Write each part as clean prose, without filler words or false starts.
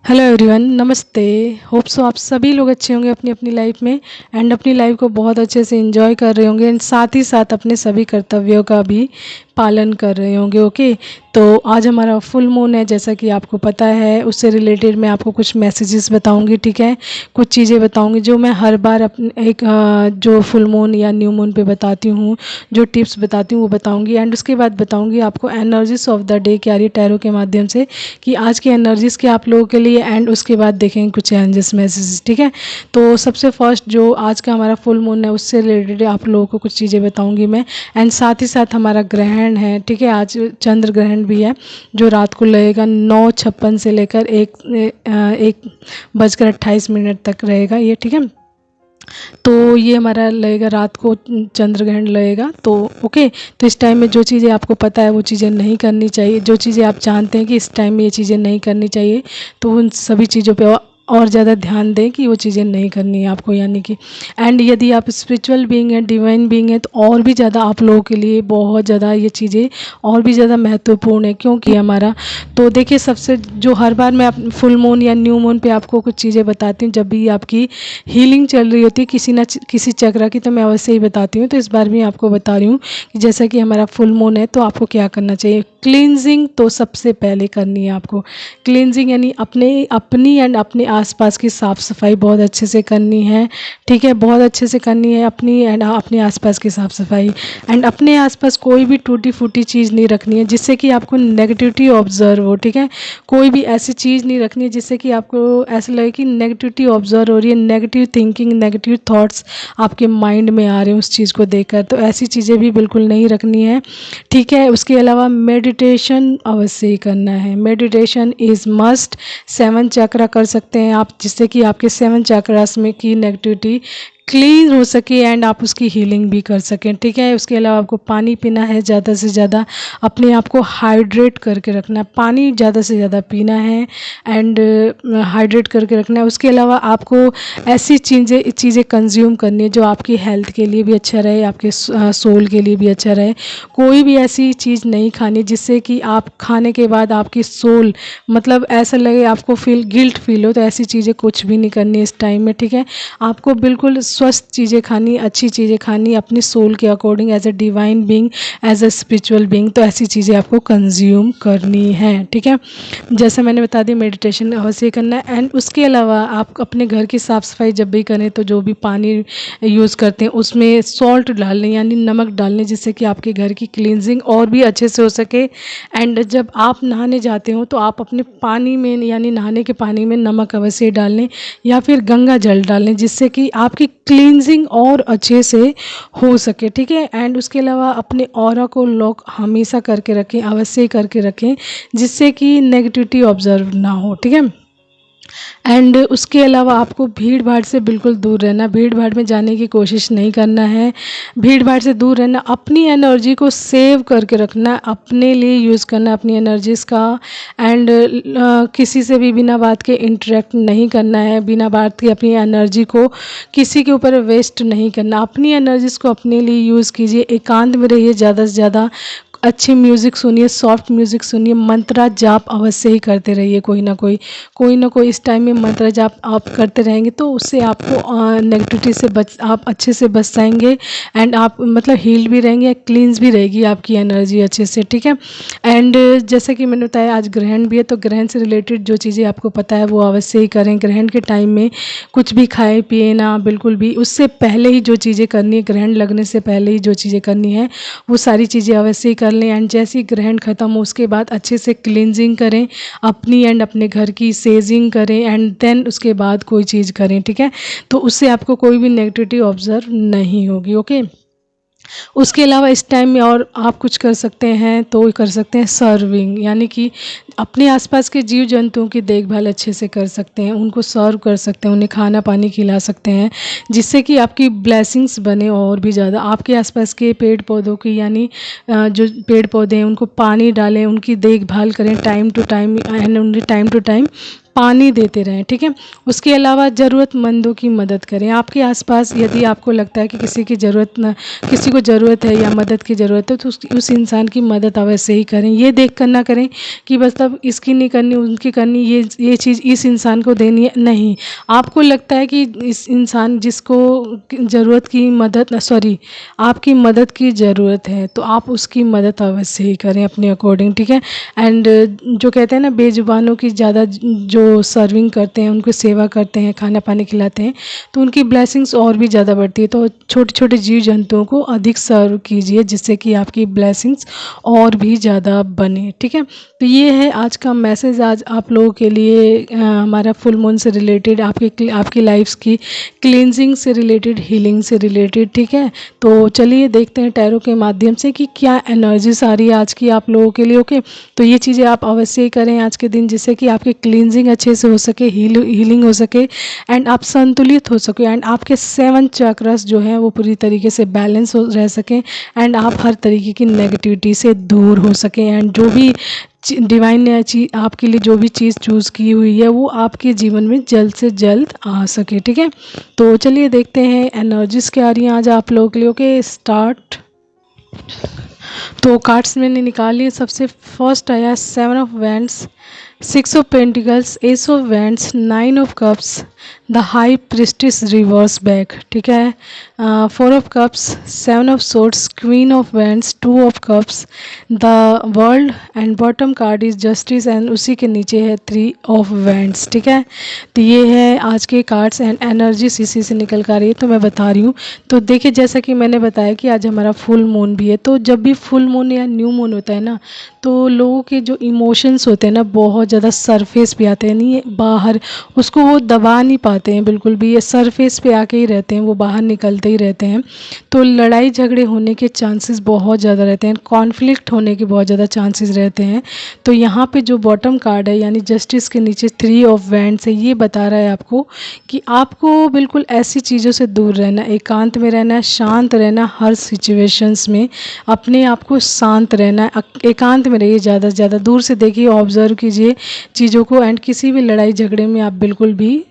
Hello everyone, नमस्ते। Hope so आप सभी लोग अच्छे होंगे अपनी अपनी लाइफ में एंड अपनी लाइफ को बहुत अच्छे से एंजॉय कर रहे होंगे एंड साथ ही साथ अपने सभी कर्तव्यों का भी पालन कर रहे होंगे। ओके, तो आज हमारा फुल मून है, जैसा कि आपको पता है। उससे रिलेटेड मैं आपको कुछ मैसेजेस बताऊंगी, ठीक है। कुछ चीज़ें बताऊंगी जो मैं हर बार अपने जो फुल मून या न्यू मून पे बताती हूँ, जो टिप्स बताती हूँ वो बताऊंगी। एंड उसके बाद बताऊंगी आपको एनर्जीज ऑफ द डे क्या रही टैरो के माध्यम से, कि आज की एनर्जीज क्या आप लोगों के लिए। एंड उसके बाद देखेंगे कुछ चैलेंजेस मैसेजेस, ठीक है। तो सबसे फर्स्ट जो आज का हमारा फुल मून है उससे रिलेटेड आप लोगों को कुछ चीज़ें बताऊंगी मैं। एंड साथ ही साथ हमारा ग्रहण है, ठीक है। आज चंद्र ग्रहण भी है जो रात को लगेगा 9:56 से लेकर 1:28 तक रहेगा ये, ठीक है। तो ये हमारा लगेगा रात को चंद्र ग्रहण लगेगा। तो ओके, तो इस टाइम में जो चीज़ें आपको पता है वो चीज़ें नहीं करनी चाहिए। जो चीज़ें आप जानते हैं कि इस टाइम में ये चीज़ें नहीं करनी चाहिए, तो उन सभी चीज़ों पे और ज़्यादा ध्यान दें कि वो चीज़ें नहीं करनी है आपको, यानी कि। एंड यदि आप स्पिरिचुअल बीइंग हैं, डिवाइन बीइंग हैं, तो और भी ज़्यादा आप लोगों के लिए बहुत ज़्यादा ये चीज़ें और भी ज़्यादा महत्वपूर्ण है, क्योंकि हमारा तो देखिए, सबसे जो हर बार मैं फुल मून या न्यू मून पे आपको कुछ चीज़ें बताती हूँ जब भी आपकी हीलिंग चल रही होती है किसी न किसी चक्र की, तो मैं अवश्य ही बताती हूँ। तो इस बार भी आपको बता रही हूँ कि जैसा कि हमारा फुल मून है तो आपको क्या करना चाहिए। क्लींजिंग तो सबसे पहले करनी है आपको। क्लींजिंग यानी अपनी एंड अपने आसपास की साफ़ सफाई बहुत अच्छे से करनी है, ठीक है। बहुत अच्छे से करनी है अपनी एंड अपने आसपास की साफ़ सफाई। एंड अपने आसपास कोई भी टूटी फूटी चीज़ नहीं रखनी है जिससे कि आपको नेगेटिविटी ऑब्जर्व हो, ठीक है। कोई भी ऐसी चीज़ नहीं रखनी है जिससे कि आपको ऐसा लगे कि नेगेटिविटी ऑब्जर्व हो रही है, नेगेटिव थिंकिंग, नेगेटिव थॉट्स आपके माइंड में आ रहे हैं उस चीज़ को देखकर। तो ऐसी चीज़ें भी बिल्कुल नहीं रखनी है, ठीक है। उसके अलावा मेडिटेशन अवश्य ही करना है। Meditation is must. 7 चक्रा कर सकते हैं आप, जिससे कि आपके 7 चक्रास में की नेगेटिविटी क्लीन हो सके एंड आप उसकी हीलिंग भी कर सकें, ठीक है। उसके अलावा आपको पानी पीना है, ज़्यादा से ज़्यादा अपने आप को हाइड्रेट करके रखना है। पानी ज़्यादा से ज़्यादा पीना है एंड हाइड्रेट करके रखना है। उसके अलावा आपको ऐसी चीज़ें कंज्यूम करनी है जो आपकी हेल्थ के लिए भी अच्छा रहे, आपके सोल के लिए भी अच्छा रहे। कोई भी ऐसी चीज़ नहीं खानी जिससे कि आप खाने के बाद आपकी सोल, मतलब ऐसा लगे आपको गिल्ट फील हो। तो ऐसी चीज़ें कुछ भी नहीं करनी इस टाइम में, ठीक है। आपको बिल्कुल स्वस्थ चीज़ें खानी, अच्छी चीज़ें खानी अपनी सोल के according, as a divine being, as a spiritual being. तो ऐसी चीज़ें आपको कंज्यूम करनी है, ठीक है। जैसे मैंने बता दी, मेडिटेशन अवश्य करना है। एंड उसके अलावा आप अपने घर की साफ़ सफाई जब भी करें तो जो भी पानी यूज़ करते हैं उसमें सॉल्ट डाल लें, यानी नमक डाल लें, जिससे कि आपके घर की क्लींजिंग और भी अच्छे से हो सके। एंड जब आप नहाने जाते हो तो आप अपने पानी में, यानी नहाने के पानी में नमक अवश्य डाल लें या फिर गंगा जल डाल लें, जिससे कि आपकी क्लींजिंग और अच्छे से हो सके, ठीक है। एंड उसके अलावा अपने ऑरा को लॉक हमेशा करके रखें, अवश्य करके रखें, जिससे कि नेगेटिविटी ऑब्जर्व ना हो, ठीक है। एंड उसके अलावा आपको भीड़ भाड़ से बिल्कुल दूर रहना, भीड़ भाड़ में जाने की कोशिश नहीं करना है। भीड़ भाड़ से दूर रहना, अपनी एनर्जी को सेव करके रखना, अपने लिए यूज़ करना अपनी एनर्जीज़ का। एंड किसी से भी बिना बात के इंटरेक्ट नहीं करना है, बिना बात के अपनी एनर्जी को किसी के ऊपर वेस्ट नहीं करना। अपनी एनर्जीज़ को अपने लिए यूज़ कीजिए, एकांत में रहिए, ज़्यादा से ज़्यादा अच्छी म्यूज़िक सुनिए, सॉफ्ट म्यूज़िक सुनिए, मंत्रा जाप अवश्य ही करते रहिए। कोई ना कोई इस टाइम में मंत्र जाप आप करते रहेंगे तो उससे आपको नेगेटिविटी से आप अच्छे से बच जाएंगे। एंड आप मतलब हील भी रहेंगे, क्लींस भी रहेगी आपकी एनर्जी अच्छे से, ठीक है। एंड जैसा कि मैंने बताया आज ग्रहण भी है, तो ग्रहण से रिलेटेड जो चीज़ें आपको पता है वो अवश्य ही करें। ग्रहण के टाइम में कुछ भी खाए पिए ना, बिल्कुल भी। उससे पहले ही जो चीज़ें करनी है, ग्रहण लगने से पहले ही जो चीज़ें करनी है वो सारी चीज़ें अवश्य ही कर लें। एंड जैसे ही ग्रहण ख़त्म हो उसके बाद अच्छे से क्लींजिंग करें अपनी एंड अपने घर की, सेजिंग करें एंड देन उसके बाद कोई चीज़ करें, ठीक है। तो उससे आपको कोई भी नेगेटिविटी ऑब्जर्व नहीं होगी, ओके। उसके अलावा इस टाइम में और आप कुछ कर सकते हैं तो कर सकते हैं सर्विंग, यानी कि अपने आसपास के जीव जंतुओं की देखभाल अच्छे से कर सकते हैं, उनको सर्व कर सकते हैं, उन्हें खाना पानी खिला सकते हैं, जिससे कि आपकी ब्लेसिंग्स बने और भी ज़्यादा। आपके आसपास के पेड़ पौधों की, यानी जो पेड़ पौधे हैं उनको पानी डालें, उनकी देखभाल करें टाइम टू टाइम एंड उन्हें टाइम टू टाइम पानी देते रहें, ठीक है। उसके अलावा ज़रूरतमंदों की मदद करें। आपके आसपास यदि आपको लगता है कि किसी को ज़रूरत है या मदद की ज़रूरत है, तो उस इंसान की मदद अवश्य ही करें। ये देख कर ना करें कि मतलब इसकी नहीं करनी, उनकी करनी, ये चीज़ इस इंसान को देनी है, नहीं। आपको लगता है कि इस इंसान जिसको ज़रूरत की मदद सॉरी आपकी मदद की ज़रूरत है, तो आप उसकी मदद अवश्य ही करें अपने अकॉर्डिंग, ठीक है। एंड जो कहते हैं ना, बेजुबानों की ज़्यादा जो सर्विंग करते हैं, उनको सेवा करते हैं, खाना पानी खिलाते हैं, तो उनकी ब्लेसिंग्स और भी ज़्यादा बढ़ती है। तो छोटे छोटे जीव जंतुओं को अधिक सर्व कीजिए, जिससे कि आपकी ब्लेसिंग्स और भी ज़्यादा बने, ठीक है। तो ये है आज का मैसेज। आज आप लोगों के लिए हमारा फुल मून से रिलेटेड, आपकी लाइफ्स की क्लींजिंग से रिलेटेड, हीलिंग से रिलेटेड, ठीक है। तो चलिए देखते हैं टैरो के माध्यम से कि क्या एनर्जीज आ रही है आज की आप लोगों के लिए, ओके। तो ये चीज़ें आप अवश्य ही करें आज के दिन, जिससे कि आपकी क्लींजिंग अच्छे से हो सके, हीलिंग हो सके, एंड आप संतुलित हो सके, एंड आपके 7 चक्रास जो हैं वो पूरी तरीके से बैलेंस हो रह सकें, एंड आप हर तरीके की नेगेटिविटी से दूर हो सकें, एंड जो भी डिवाइन ने आपके लिए जो भी चीज़ चूज़ की हुई है वो आपके जीवन में जल्द से जल्द आ सके, ठीक है। तो चलिए देखते हैं एनर्जीज क्या आ रही हैं आज आप लोगों के लिए, ओके। स्टार्ट। तो कार्ड्स मैंने निकाल लिए। सबसे फर्स्ट आया 7 of wands, 6 of pentacles, S of wands, 9 of cups, the high priestess reverse back, ठीक है। 4 of cups, 7 of swords, queen of wands, 2 of cups, the world, and bottom card is justice, and उसी के नीचे है 3 of wands, ठीक है। तो ये है आज के कार्ड्स एंड एनर्जी इसी से निकल कर आ रही है, तो मैं बता रही हूँ। तो देखिए, जैसा कि मैंने बताया कि आज हमारा फुल मून भी है, तो जब भी फुल मून या न्यू मून होता है ना, तो लोगों के जो इमोशंस होते हैं ना, बहुत ज़्यादा सरफेस पे आते हैं, नहीं बाहर उसको वो दबा नहीं पाते हैं बिल्कुल भी, ये सरफेस पे आके ही रहते हैं, वो बाहर निकलते ही रहते हैं। तो लड़ाई झगड़े होने के चांसेस बहुत ज़्यादा रहते हैं, कॉन्फ्लिक्ट होने के बहुत ज़्यादा चांसेस रहते हैं। तो यहाँ पे जो बॉटम कार्ड है, यानी जस्टिस के नीचे 3 ऑफ वैंड्स है, ये बता रहा है आपको कि आपको बिल्कुल ऐसी चीज़ों से दूर रहना, एकांत में रहना, शांत रहना, हर सिचुएशंस में अपने आप को शांत रहना, एकांत में रहिए, ज़्यादा से ज़्यादा दूर से देखिए, ऑब्जर्व कीजिए चीज़ों को, एंड किसी भी लड़ाई झगड़े में आप बिल्कुल भी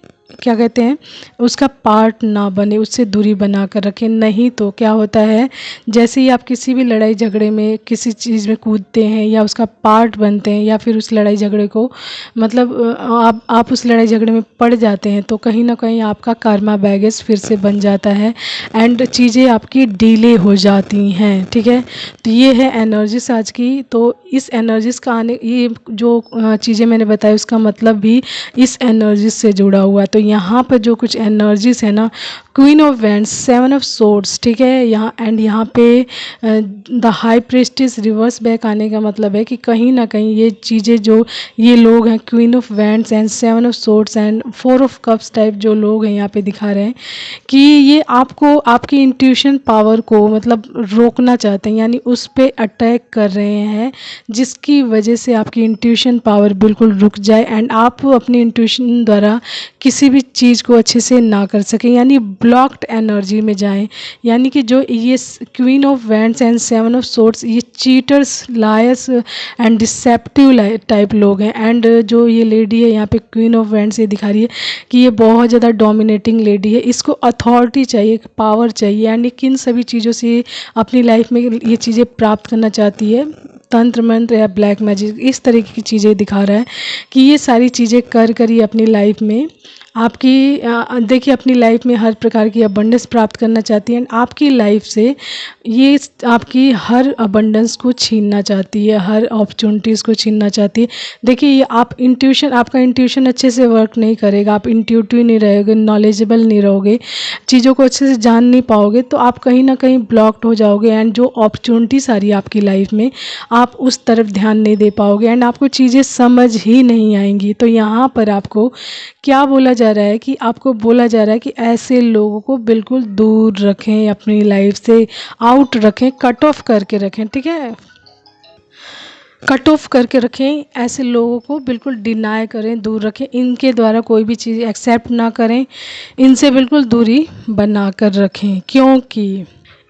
क्या कहते हैं उसका पार्ट ना बने, उससे दूरी बना कर रखें। नहीं तो क्या होता है, जैसे ही आप किसी भी लड़ाई झगड़े में किसी चीज़ में कूदते हैं या उसका पार्ट बनते हैं, या फिर उस लड़ाई झगड़े को मतलब आप उस लड़ाई झगड़े में पड़ जाते हैं, तो कहीं ना कहीं आपका कर्मा बैगेज फिर से बन जाता है, एंड चीज़ें आपकी डिले हो जाती हैं, ठीक है। तो ये है एनर्जीज आज की। तो इस एनर्जीज का आने, ये जो चीज़ें मैंने बताई उसका मतलब भी इस एनर्जीज से जुड़ा हुआ है। तो यहाँ पर जो कुछ एनर्जीज है ना, queen of wands, 7 of swords, ठीक है, यहाँ पे the high priestess reverse back आने का मतलब है कि कहीं ना कहीं ये चीज़ें जो ये लोग हैं, queen of wands and 7 of swords and 4 of cups type जो लोग हैं यहाँ पे दिखा रहे हैं कि ये आपको आपकी इंट्यूशन पावर को मतलब रोकना चाहते हैं, यानी उस पर अटैक कर रहे हैं, जिसकी वजह से आपकी इंट्यूशन पावर बिल्कुल रुक जाए, एंड आप अपनी इंट्यूशन द्वारा किसी भी चीज़ को अच्छे से ना कर सकें, यानी ब्लॉक्ड एनर्जी में जाएं। यानी कि जो ये queen of wands and 7 of swords, ये cheaters, liars and deceptive type लोग हैं। एंड जो ये लेडी है यहाँ पे क्वीन ऑफ वैंड्स, ये दिखा रही है कि ये बहुत ज़्यादा डोमिनेटिंग लेडी है, इसको अथॉरिटी चाहिए, पावर चाहिए, यानी किन सभी चीज़ों से अपनी लाइफ में ये चीज़ें प्राप्त करना चाहती है, तंत्र मंत्र या ब्लैक मैजिक, इस तरीके की चीज़ें दिखा रहा है कि ये सारी चीज़ें कर ही अपनी लाइफ में आपकी देखिए अपनी लाइफ में हर प्रकार की अबंडेंस प्राप्त करना चाहती है। आपकी लाइफ से ये आपकी हर अबंडेंस को छीनना चाहती है, हर अपॉर्चुनिटीज़ को छीनना चाहती है। देखिए ये आपका इंट्यूशन अच्छे से वर्क नहीं करेगा, आप इंट्यूटिव नहीं रहोगे, नॉलेजेबल नहीं रहोगे, चीज़ों को अच्छे से जान नहीं पाओगे, तो आप कहीं ना कहीं ब्लॉक्ड हो जाओगे, एंड जो अपॉर्चुनिटीज़ आ रही है आपकी लाइफ में आप उस तरफ ध्यान नहीं दे पाओगे, एंड आपको चीज़ें समझ ही नहीं आएंगी। तो यहाँ पर आपको क्या बोला जा रहा है कि आपको बोला जा रहा है कि ऐसे लोगों को बिल्कुल दूर रखें, अपनी लाइफ से आउट रखें, कट ऑफ करके रखें, ठीक है, कट ऑफ करके रखें, ऐसे लोगों को बिल्कुल डिनाई करें, दूर रखें, इनके द्वारा कोई भी चीज़ एक्सेप्ट ना करें, इनसे बिल्कुल दूरी बना कर रखें, क्योंकि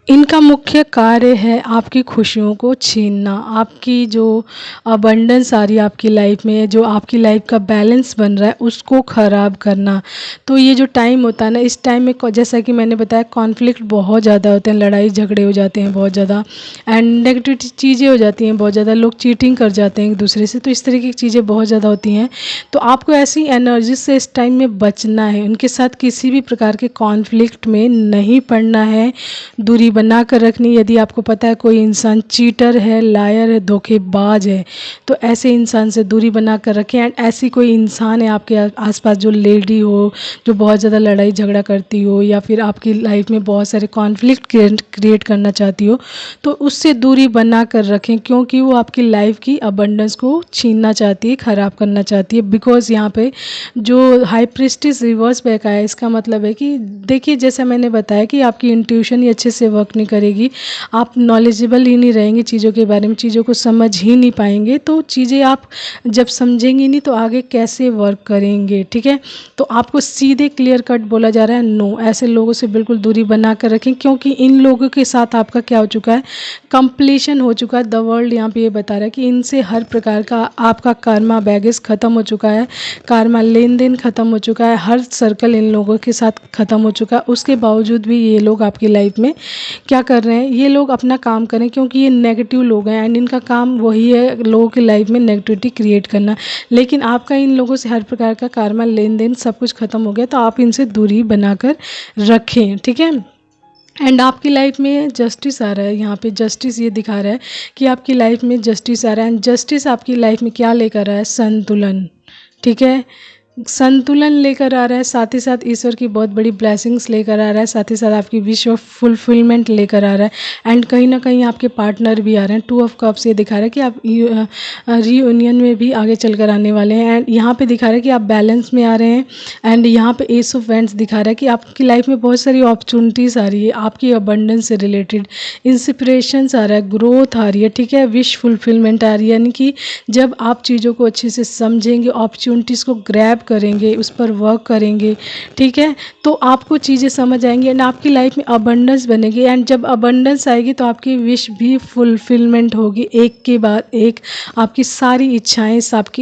इनका मुख्य कार्य है आपकी खुशियों को छीनना, आपकी जो अबंडेंस आ रही है आपकी लाइफ में, जो आपकी लाइफ का बैलेंस बन रहा है उसको ख़राब करना। तो ये जो टाइम होता है ना, इस टाइम में जैसा कि मैंने बताया कॉन्फ्लिक्ट बहुत ज़्यादा होते हैं, लड़ाई झगड़े हो जाते हैं बहुत ज़्यादा, एंड नेगेटिव चीज़ें हो जाती हैं बहुत ज़्यादा, लोग चीटिंग कर जाते हैं एक दूसरे से, तो इस तरीके की चीज़ें बहुत ज़्यादा होती हैं। तो आपको ऐसी एनर्जी से इस टाइम में बचना है, उनके साथ किसी भी प्रकार के कॉन्फ्लिक्ट में नहीं पड़ना है, दूरी बना कर रखनी। यदि आपको पता है कोई इंसान चीटर है, लायर है, धोखेबाज है, तो ऐसे इंसान से दूरी बना कर रखें। एंड ऐसी कोई इंसान है आपके आसपास जो लेडी हो, जो बहुत ज़्यादा लड़ाई झगड़ा करती हो, या फिर आपकी लाइफ में बहुत सारे कॉन्फ्लिक्ट क्रिएट करना चाहती हो, तो उससे दूरी बना कर रखें, क्योंकि वो आपकी लाइफ की अबंडेंस को छीनना चाहती है, ख़राब करना चाहती है। बिकॉज यहाँ पे जो हाई प्रीस्टिस रिवर्स बैक आया, इसका मतलब है कि देखिए, जैसा मैंने बताया कि आपकी इंट्यूशन ही अच्छे से वर्क नहीं करेगी, आप नॉलेजेबल ही नहीं रहेंगे चीज़ों के बारे में, चीज़ों को समझ ही नहीं पाएंगे, तो चीज़ें आप जब समझेंगे नहीं तो आगे कैसे वर्क करेंगे। ठीक है, तो आपको सीधे क्लियर कट बोला जा रहा है, नो, ऐसे लोगों से बिल्कुल दूरी बना कर रखें, क्योंकि इन लोगों के साथ आपका क्या हो चुका है, कंप्लीशन हो चुका है। द वर्ल्ड यहाँ पे ये बता रहा है कि इनसे हर प्रकार का आपका कर्मा बैगेज ख़त्म हो चुका है, कर्मा लेन देन ख़त्म हो चुका है, हर सर्कल इन लोगों के साथ ख़त्म हो चुका है। उसके बावजूद भी ये लोग आपकी लाइफ में क्या कर रहे हैं, ये लोग अपना काम करें, क्योंकि ये नेगेटिव लोग हैं एंड इनका काम वही है लोगों की लाइफ में नेगेटिविटी क्रिएट करना। लेकिन आपका इन लोगों से हर प्रकार का कर्मा लेन देन सब कुछ ख़त्म हो गया, तो आप इनसे दूरी बनाकर रखें। ठीक है, एंड आपकी लाइफ में जस्टिस आ रहा है, यहाँ पे जस्टिस ये दिखा रहा है कि आपकी लाइफ में जस्टिस आ रहा है। एंड जस्टिस आपकी लाइफ में क्या लेकर आया है, संतुलन। ठीक है, संतुलन लेकर आ रहा है, साथ ही साथ ईश्वर की बहुत बड़ी ब्लेसिंग्स लेकर आ रहा है, साथ ही साथ आपकी विश ऑफ फुलफिलमेंट लेकर आ रहा है। एंड कहीं ना कहीं आपके पार्टनर भी आ रहे हैं। 2 ऑफ कप्स ये दिखा रहा है कि आप रीयूनियन में भी आगे चल कर आने वाले हैं। एंड यहाँ पे दिखा रहा है कि आप बैलेंस में आ रहे हैं। एंड यहाँ पे एस ऑफ वेंट्स दिखा रहा है कि आपकी लाइफ में बहुत सारी अपॉर्चुनिटीज़ आ रही है, आपकी अबंडेंस से रिलेटेड इंस्पिरेशंस आ रहा है, ग्रोथ आ रही है। ठीक है, विश फुलफिलमेंट आ रही है, यानी कि जब आप चीज़ों को अच्छे से समझेंगे, अपॉर्चुनिटीज़ को ग्रैब करेंगे, उस पर वर्क करेंगे, ठीक है, तो आपको चीज़ें समझ आएंगी एंड आपकी लाइफ में अबंडेंस बनेगी। एंड जब अबंडेंस आएगी तो आपकी विश भी फुलफिलमेंट होगी, एक के बाद एक आपकी सारी इच्छाएं,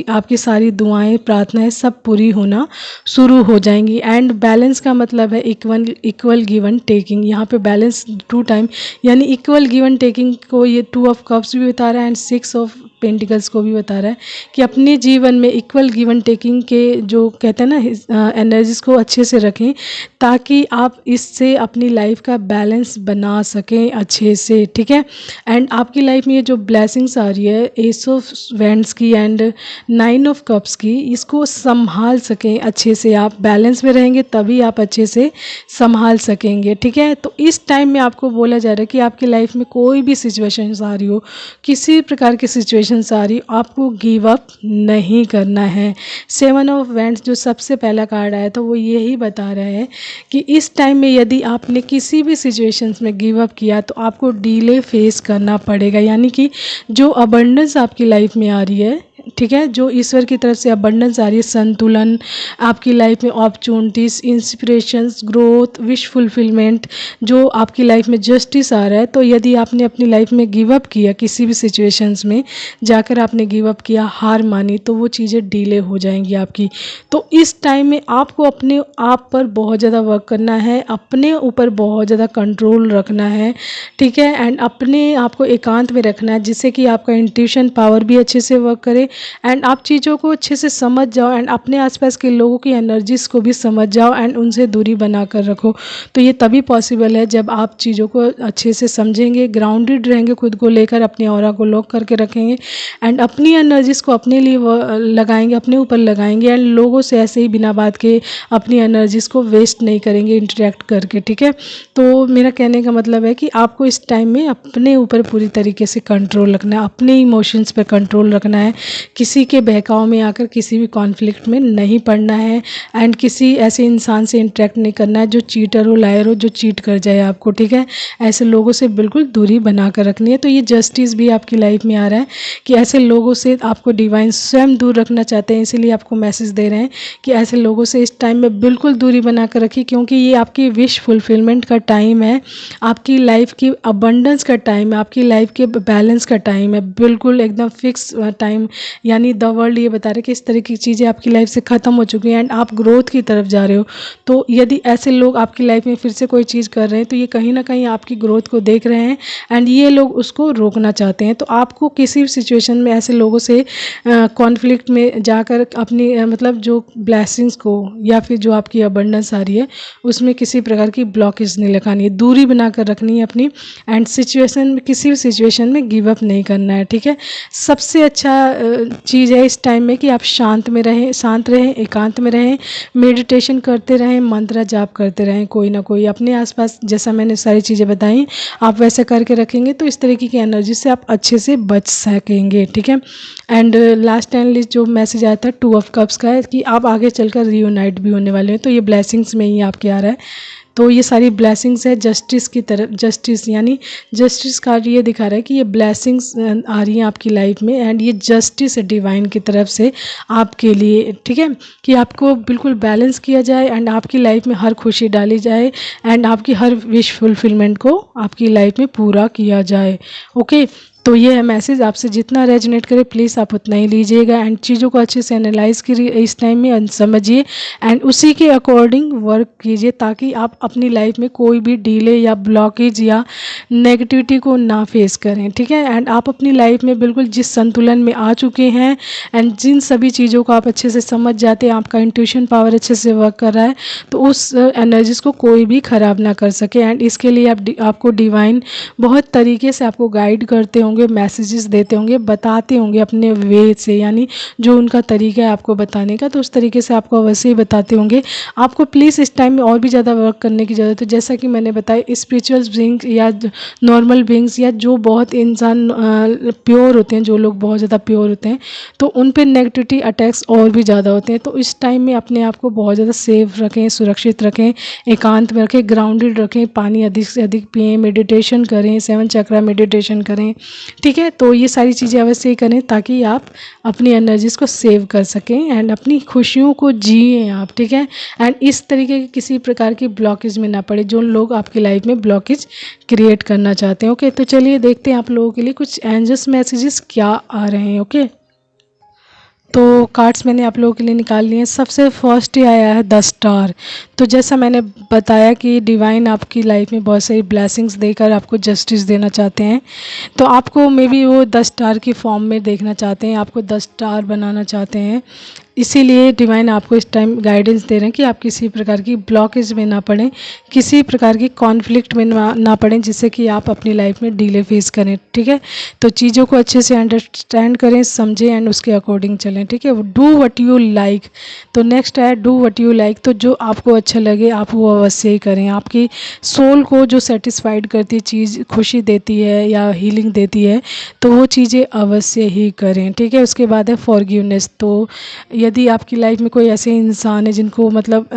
आपकी सारी दुआएं, प्रार्थनाएं सब पूरी होना शुरू हो जाएंगी। एंड बैलेंस का मतलब है इक्वल गिवन टेकिंग। यहाँ पे बैलेंस 2 टाइम यानी इक्वल गिवन टेकिंग को ये 2 ऑफ कप्स भी बता रहा है एंड 6 ऑफ पेंटिकल्स को भी बता रहा है कि अपने जीवन में इक्वल गिवन टेकिंग के जो कहते हैं ना एनर्जीज को अच्छे से रखें, ताकि आप इससे अपनी लाइफ का बैलेंस बना सकें अच्छे से। ठीक है, एंड आपकी लाइफ में ये जो ब्लेसिंग्स आ रही है एस ऑफ वेंट्स की एंड 9 ऑफ कप्स की, इसको संभाल सकें अच्छे से। आप बैलेंस में रहेंगे तभी आप अच्छे से संभाल सकेंगे। ठीक है, तो इस टाइम में आपको बोला जा रहा है कि आपकी लाइफ में कोई भी सिचुएशंस आ रही हो, किसी प्रकार की सिचुएशंस आ रही, आपको गिव अप नहीं करना है। 7 ऑफ वेंट्स जो सबसे पहला कार्ड आया था वो यही बता रहा है कि इस टाइम में यदि आपने किसी भी सिचुएशंस में गिव अप किया तो आपको डिले फेस करना पड़ेगा, यानी कि जो अबंडेंस आपकी लाइफ में आ रही है, ठीक है, जो ईश्वर की तरफ से अबंडेंस आ रही है, संतुलन, आपकी लाइफ में opportunities, inspirations, growth, wish fulfilment, जो आपकी लाइफ में जस्टिस आ रहा है, तो यदि आपने अपनी लाइफ में गिव अप किया, किसी भी सिचुएशंस में जाकर आपने गिव अप किया, हार मानी, तो वो चीज़ें डिले हो जाएंगी आपकी। तो इस टाइम में आपको अपने आप पर बहुत ज़्यादा वर्क करना है, अपने ऊपर बहुत ज़्यादा कंट्रोल रखना है। ठीक है, एंड अपने आप को एकांत में रखना है, जिससे कि आपका इंट्यूशन पावर भी अच्छे से वर्क करे एंड आप चीज़ों को अच्छे से समझ जाओ एंड अपने आसपास के लोगों की एनर्जीज़ को भी समझ जाओ एंड उनसे दूरी बना कर रखो। तो ये तभी पॉसिबल है जब आप चीज़ों को अच्छे से समझेंगे, ग्राउंडेड रहेंगे, खुद को लेकर अपने ऑरा को लॉक करके रखेंगे एंड अपनी एनर्जीज़ को अपने लिए लगाएंगे, अपने ऊपर लगाएंगे एंड लोगों से ऐसे ही बिना बात के अपनी एनर्जीज़ को वेस्ट नहीं करेंगे इंटरेक्ट करके। ठीक है, तो मेरा कहने का मतलब है कि आपको इस टाइम में अपने ऊपर पूरी तरीके से कंट्रोल रखना है, अपने इमोशंस पर कंट्रोल रखना है, किसी के बहकाव में आकर किसी भी कॉन्फ्लिक्ट में नहीं पड़ना है एंड किसी ऐसे इंसान से इंटरेक्ट नहीं करना है जो चीटर हो, लायर हो, जो चीट कर जाए आपको, ठीक है। ऐसे लोगों से बिल्कुल दूरी बना कर रखनी है। तो ये जस्टिस भी आपकी लाइफ में आ रहा है कि ऐसे लोगों से आपको डिवाइन स्वयं दूर रखना चाहते हैं, इसीलिए आपको मैसेज दे रहे हैं कि ऐसे लोगों से इस टाइम में बिल्कुल दूरी बना कर रखिए, क्योंकि ये आपकी विश फुलफिलमेंट का टाइम है, आपकी लाइफ की अबंडेंस का टाइम है, आपकी लाइफ के बैलेंस का टाइम है, बिल्कुल एकदम फिक्स टाइम। यानी द वर्ल्ड ये बता रहे हैं कि इस तरह की चीज़ें आपकी लाइफ से ख़त्म हो चुकी हैं एंड आप ग्रोथ की तरफ जा रहे हो। तो यदि ऐसे लोग आपकी लाइफ में फिर से कोई चीज़ कर रहे हैं तो ये कहीं ना कहीं आपकी ग्रोथ को देख रहे हैं एंड ये लोग उसको रोकना चाहते हैं। तो आपको किसी भी सिचुएशन में ऐसे लोगों से कॉन्फ्लिक्ट में जाकर अपनी मतलब जो ब्लेसिंग्स को या फिर जो आपकी अबंडेंस आ रही है उसमें किसी प्रकार की ब्लॉकेज नहीं लगानी है, दूरी बना कर रखनी है अपनी एंड सिचुएशन में किसी भी सिचुएशन में गिव अप नहीं करना है, ठीक है। सबसे अच्छा चीज़ है इस टाइम में कि आप शांत रहें, एकांत में रहें, मेडिटेशन करते रहें, मंत्र जाप करते रहें, कोई ना कोई अपने आसपास, जैसा मैंने सारी चीज़ें बताई आप वैसे करके रखेंगे तो इस तरीके की एनर्जी से आप अच्छे से बच सकेंगे, ठीक है। एंड लास्ट एंड लिस्ट जो मैसेज आया था 2 ऑफ कप्स का है कि आप आगे चलकर रियूनाइट भी होने वाले हैं, तो ये ब्लेसिंग्स में ही आपके आ रहा है। तो ये सारी ब्लेसिंग्स है जस्टिस की तरफ, जस्टिस यानी जस्टिस कार्ड ये दिखा रहा है कि ये ब्लेसिंग्स आ रही हैं आपकी लाइफ में एंड ये जस्टिस है डिवाइन की तरफ से आपके लिए, ठीक है, कि आपको बिल्कुल बैलेंस किया जाए एंड आपकी लाइफ में हर खुशी डाली जाए एंड आपकी हर विश फुलफिलमेंट को आपकी लाइफ में पूरा किया जाए, ओके। तो ये है मैसेज, आपसे जितना रेजोनेट करे प्लीज़ आप उतना ही लीजिएगा एंड चीज़ों को अच्छे से एनालाइज करिए इस टाइम में एंड समझिए एंड उसी के अकॉर्डिंग वर्क कीजिए ताकि आप अपनी लाइफ में कोई भी डिले या ब्लॉकेज या नेगेटिविटी को ना फेस करें, ठीक है। एंड आप अपनी लाइफ में बिल्कुल जिस संतुलन में आ चुके हैं एंड जिन सभी चीज़ों को आप अच्छे से समझ जाते हैं, आपका इंट्यूशन पावर अच्छे से वर्क कर रहा है, तो उस एनर्जीज को कोई भी ख़राब ना कर सके एंड इसके लिए आपको डिवाइन बहुत तरीके से आपको गाइड करते होंगे, मैसेजेस देते होंगे, बताते होंगे अपने वे से, यानी जो उनका तरीका है आपको बताने का, तो उस तरीके से आपको अवश्य ही बताते होंगे। आपको प्लीज़ इस टाइम में और भी ज़्यादा वर्क करने की ज़रूरत है, जैसा कि मैंने बताया स्पिरिचुअल बीइंग्स या नॉर्मल बीइंग्स या जो बहुत इंसान प्योर होते हैं, जो लोग बहुत ज़्यादा प्योर होते हैं, तो उन पर नेगेटिविटी अटैक्स और भी ज़्यादा होते हैं। तो इस टाइम में अपने आप को बहुत ज़्यादा सेफ रखें, सुरक्षित रखें, एकांत में रखें, ग्राउंडेड रखें, पानी अधिक से अधिक पिएँ, मेडिटेशन करें, 7 चक्रा मेडिटेशन करें, ठीक है। तो ये सारी चीज़ें अवश्य ही करें ताकि आप अपनी एनर्जीज़ को सेव कर सकें एंड अपनी खुशियों को जिएं आप, ठीक है। एंड इस तरीके के किसी प्रकार की ब्लॉकेज में ना पड़े जो लोग आपकी लाइफ में ब्लॉकेज क्रिएट करना चाहते हैं, ओके। तो चलिए देखते हैं आप लोगों के लिए कुछ एंजल्स मैसेजेस क्या आ रहे हैं, ओके। तो कार्ड्स मैंने आप लोगों के लिए निकाल लिए हैं। सबसे फर्स्ट ही आया है 10 स्टार। तो जैसा मैंने बताया कि डिवाइन आपकी लाइफ में बहुत सारी ब्लेसिंग्स देकर आपको जस्टिस देना चाहते हैं, तो आपको मे बी वो 10 स्टार की फॉर्म में देखना चाहते हैं, आपको 10 स्टार बनाना चाहते हैं, इसीलिए डिवाइन आपको इस टाइम गाइडेंस दे रहे हैं कि आप किसी प्रकार की ब्लॉकेज में ना पड़ें, किसी प्रकार की कॉन्फ्लिक्ट में ना पड़ें जिससे कि आप अपनी लाइफ में डिले फेस करें, ठीक है। तो चीज़ों को अच्छे से अंडरस्टैंड करें, समझें एंड उसके अकॉर्डिंग चलें, ठीक है। Do what you like. तो नेक्स्ट है डू व्हाट यू लाइक। तो जो आपको अच्छा लगे आप वो अवश्य ही करें। आपकी सोल को जो सेटिस्फाइड करती चीज़ खुशी देती है या हीलिंग देती है तो वो चीज़ें अवश्य ही करें, ठीक है। उसके बाद है फॉरगिवनेस। तो यदि आपकी लाइफ में कोई ऐसे इंसान है जिनको मतलब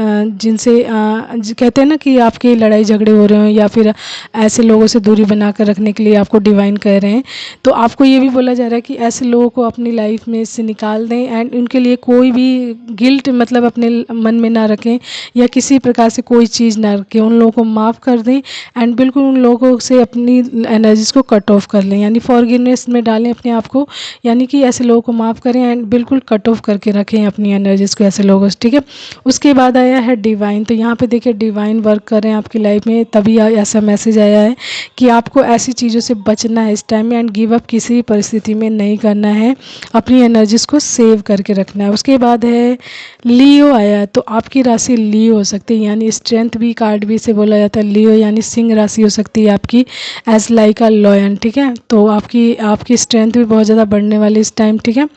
जिनसे कहते हैं ना कि आपके लड़ाई झगड़े हो रहे हो या फिर ऐसे लोगों से दूरी बना कर रखने के लिए आपको डिवाइन कह रहे हैं, तो आपको ये भी बोला जा रहा है कि ऐसे लोगों को अपनी लाइफ में से निकाल दें एंड उनके लिए कोई भी गिल्ट मतलब अपने मन में ना रखें या किसी प्रकार से कोई चीज़ ना रखें, उन लोगों को माफ़ कर दें एंड बिल्कुल उन लोगों से अपनी एनर्जीज़ को कट ऑफ कर लें, यानी फॉरगिवनेस में डालें अपने आप को, यानी कि ऐसे लोगों को माफ़ करें एंड बिल्कुल कट ऑफ करके रखें अपनी एनर्जीज़ को ऐसे लोगों से, ठीक है। उसके बाद आया है डिवाइन। तो यहाँ पे देखिए डिवाइन वर्क कर रहे हैं आपकी लाइफ में, तभी ऐसा मैसेज आया है कि आपको ऐसी चीज़ों से बचना है इस टाइम में एंड गिव अप किसी भी परिस्थिति में नहीं करना है, अपनी एनर्जीज़ को सेव करके रखना है। उसके बाद है लियो आया। तो आपकी राशि लियो हो सकती है, यानी स्ट्रेंथ भी कार्ड भी से बोला जाता है लियो, यानी सिंह राशि हो सकती है आपकी एज लाइक अ लॉयन, ठीक है। तो आपकी स्ट्रेंथ भी बहुत ज़्यादा बढ़ने वाली इस टाइम, ठीक है।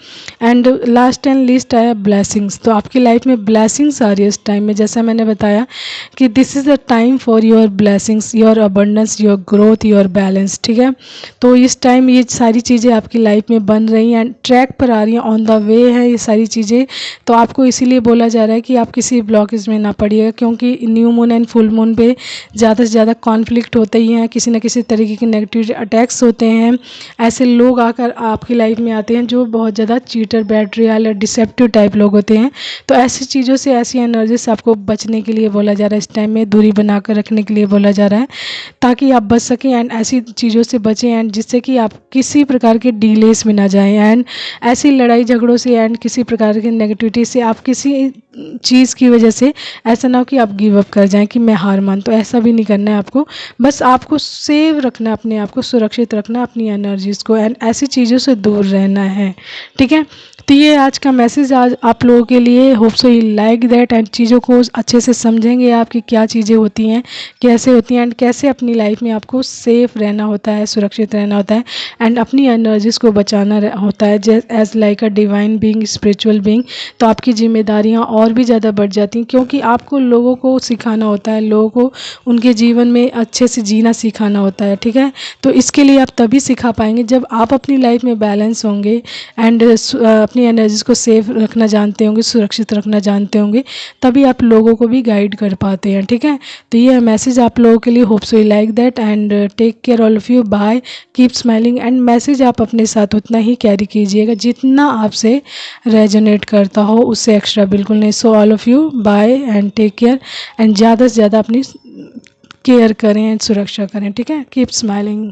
एंड लास्ट एंड लिस्ट आया है ब्लेसिंग्स। तो आपकी लाइफ में ब्लेसिंग्स आ रही है इस टाइम में, जैसा मैंने बताया कि this is the time for your blessings, your abundance, your growth, your balance, ठीक है। तो इस टाइम ये सारी चीज़ें आपकी लाइफ में बन रही हैं, ट्रैक पर आ रही हैं, ऑन द वे है ये सारी चीज़ें। तो आपको इसीलिए बोला जा रहा है कि आप किसी ब्लॉकेज में ना पड़िएगा, क्योंकि new moon and full moon पे ज़्यादा से ज़्यादा कॉन्फ्लिक्ट होते ही हैं, किसी न किसी तरीके के नेगेटिव अटैक्स होते हैं। ऐसे लोग आकर आपकी लाइफ में आते हैं जो बहुत ज़्यादा चीटर, बैटरियल या डिसेप्टिव टाइप लोग होते हैं। तो ऐसी चीज़ों से, ऐसी एनर्जी से आपको बचने के लिए बोला जा रहा है, इस टाइम में दूरी बनाकर रखने के लिए बोला जा रहा है, ताकि आप बच सकें एंड ऐसी चीज़ों से बचें एंड जिससे कि आप किसी प्रकार के डीलेस में ना जाएं एंड ऐसी लड़ाई झगड़ों से एंड किसी प्रकार की नेगेटिविटी से आप किसी चीज़ की वजह से ऐसा ना हो कि आप गिव अप कर जाएं कि मैं हार मान। तो ऐसा भी नहीं करना है आपको, बस आपको सेव रखना, अपने आप को सुरक्षित रखना, अपनी एनर्जीज़ को, एंड ऐसी चीज़ों से दूर रहना है, ठीक है। तो ये आज का मैसेज आज आप लोगों के लिए, hope so you like that, and चीज़ों को अच्छे से समझेंगे आप कि क्या चीज़ें होती हैं, कैसे होती हैं, एंड कैसे अपनी लाइफ में आपको सेफ रहना होता है, सुरक्षित रहना होता है, एंड अपनी एनर्जीज़ को बचाना होता है as like a divine being, spiritual being. तो आपकी जिम्मेदारियाँ और भी ज़्यादा बढ़ जाती हैं, क्योंकि आपको लोगों को सिखाना होता है, लोगों को उनके जीवन में अच्छे से जीना सिखाना होता है, ठीक है। तो इसके लिए आप तभी सिखा पाएंगे जब आप अपनी लाइफ में बैलेंस होंगे एंड अपनी एनर्जीज़ को सेफ रखना जानते होंगे, सुरक्षित रखना जानते होंगे, तभी आप लोगों को भी गाइड कर पाते हैं, ठीक है। तो ये मैसेज आप लोगों के लिए, hope so you like that, and take care all of you, bye, keep smiling. And message आप अपने साथ उतना ही कैरी कीजिएगा जितना आपसे रेजोनेट करता हो, उससे एक्स्ट्रा बिल्कुल नहीं। So all of you, bye and take care, and ज़्यादा से ज़्यादा अपनी केयर करें एंड सुरक्षा करें, ठीक है। Keep smiling.